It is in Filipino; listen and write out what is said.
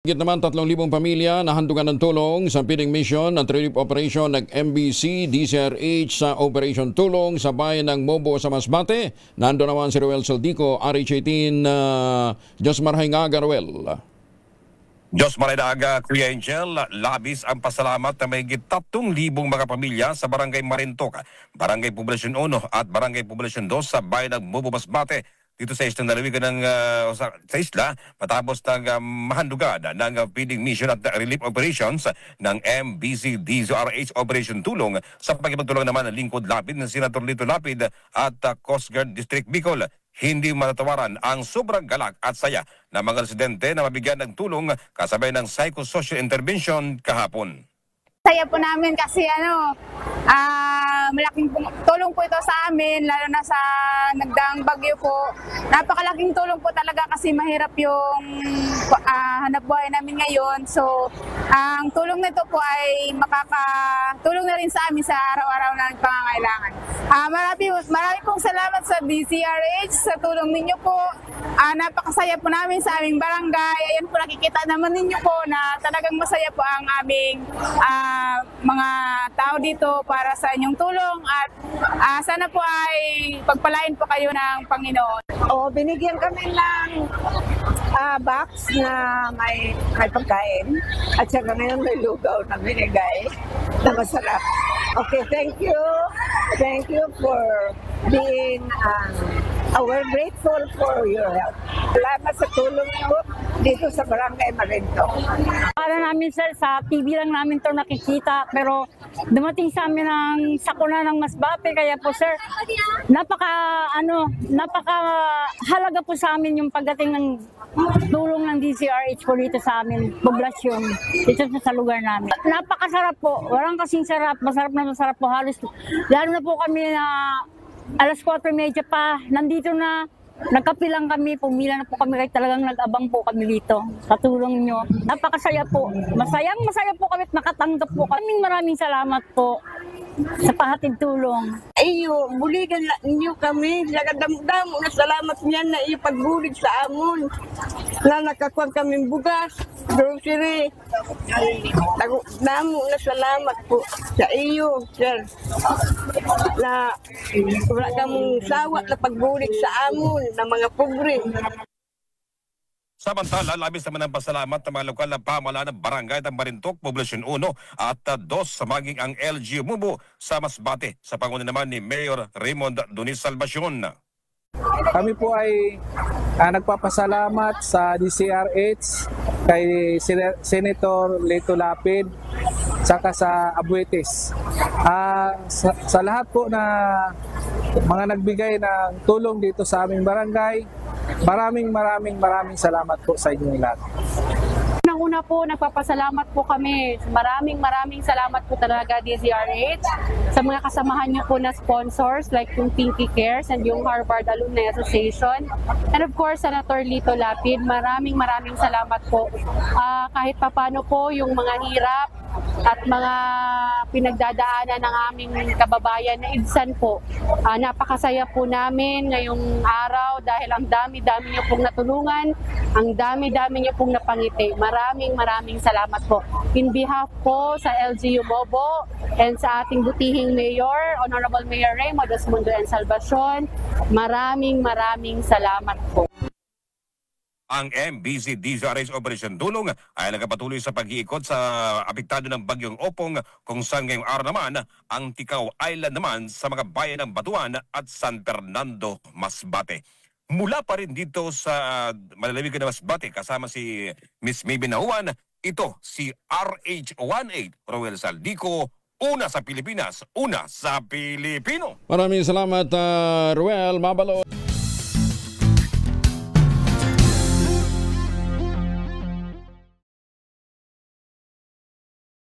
Higit naman 3,000 pamilya nahandugan ng tulong sa feeding mission at relief operation ng MBC DZRH sa Operation Tulong sa bayan ng Mobo sa Masbate. Nando naman si Ruel Saldico, RH18, Diyos Marhay nga Garuel. Diyos Marinaga, Kuya Angel, labis ang pasalamat na may higit 3,000 mga pamilya sa Barangay Marintok, Barangay Poblasyon 1 at Barangay Poblasyon 2 sa bayan ng Mobo, Masbate. Dito sa islang nalawigan sa isla matapos ng mahandugan ng feeding mission at relief operations ng MBC DZRH Operation Tulong sa pagkipagtulong naman ng lingkod lapid ng Senator Lito Lapid at Coast Guard District Bicol. Hindi matatawaran ang sobrang galak at saya ng mga residente na mabigyan ng tulong kasabay ng psychosocial intervention kahapon. Saya po namin kasi malaking tulong po ito sa amin, lalo na sa nagdaang bagyo po. Napakalaking tulong po talaga kasi mahirap yung hanap buhay namin ngayon. So, ang tulong nito po ay makakatulong na rin sa amin sa araw-araw na pangangailangan. Marami pong salamat sa DZRH sa tulong ninyo po. Napakasaya po namin sa aming barangay. Ayan po, nakikita naman ninyo po na talagang masaya po ang aming mga tao dito para sa inyong tulong at sana po ay pagpalain po kayo ng Panginoon. Binigyan kami ng box na may pagkain at saka ngayon may lugaw na binigay na masarap. Okay, thank you. Thank you for being we're grateful for your help. Salamat sa tulong niyo dito sa Barangay Marintok. Para namin sir, sa TV lang namin to nakikita pero dumating sa amin ang sakuna ng Masbate kaya po sir, napaka halaga po sa amin yung pagdating ng tulong ng DZRH po dito sa amin, poblasyon, dito sa lugar namin. Napakasarap po, walang kasing sarap, masarap po halos. Lalo na po kami na alas 4:30 pa, nandito na, nagkapilang kami, pumila na po kami kahit talagang nag-abang po kami dito sa tulong nyo. Napakasaya po, masaya po kami at nakatanggap po kami. Maraming salamat po sa pahatid tulong. Iyo, buligan ninyo kami, lagadam-dam, na salamat niyan na iyo pagbulig sa amon. Na nakakuha kami bugas, grocery. Damo na salamat po sa iyo, sir. Na wala kamong sawat na pagbulig sa amon na mga pobre. Samantala, labis naman ang pasalamat ng mga lokal na pamahalaan ng Barangay ng Marintok, Poblasyon 1 at 2 sa maging ang LGU Mubo sa Masbate sa panguna naman ni Mayor Raymond Dunis Salvacion. Kami po ay nagpapasalamat sa DZRH kay Senator Lito Lapid saka sa Abuetes. Sa lahat po na mga nagbigay ng tulong dito sa aming barangay, maraming salamat po sa inyong lahat. Una po, nagpapasalamat po kami. Maraming salamat po talaga DZRH sa mga kasamahan niyo po na sponsors like yung Pinky Cares and yung Harvard Alumni Association. And of course, Senator Lito Lapid, maraming salamat po. Kahit papano po yung mga hirap at mga pinagdadaanan ng aming kababayan na Ibsan po. Napakasaya po namin ngayong araw dahil ang dami-dami niyo pong natulungan, ang dami-dami niyo pong napangiti. Maraming salamat po. In behalf po sa LGU Mobo and sa ating butihing Mayor, Honorable Mayor Raymond Osmundo and Salvacion, maraming salamat po. Ang MBC DZRH Operation Tulong ay nagpatuloy sa pag-iikot sa apektado ng bagyong Opong kung saan ngayong araw naman ang Tikaw Island naman sa mga bayan ng Batuan at San Fernando, Masbate. Mula pa rin dito sa malalawigan ng Masbate kasama si Miss Maybe Nahuan, ito si RH18 Ruel Saldico, una sa Pilipinas, una sa Pilipino. Maraming salamat, Ruel. Mabalo.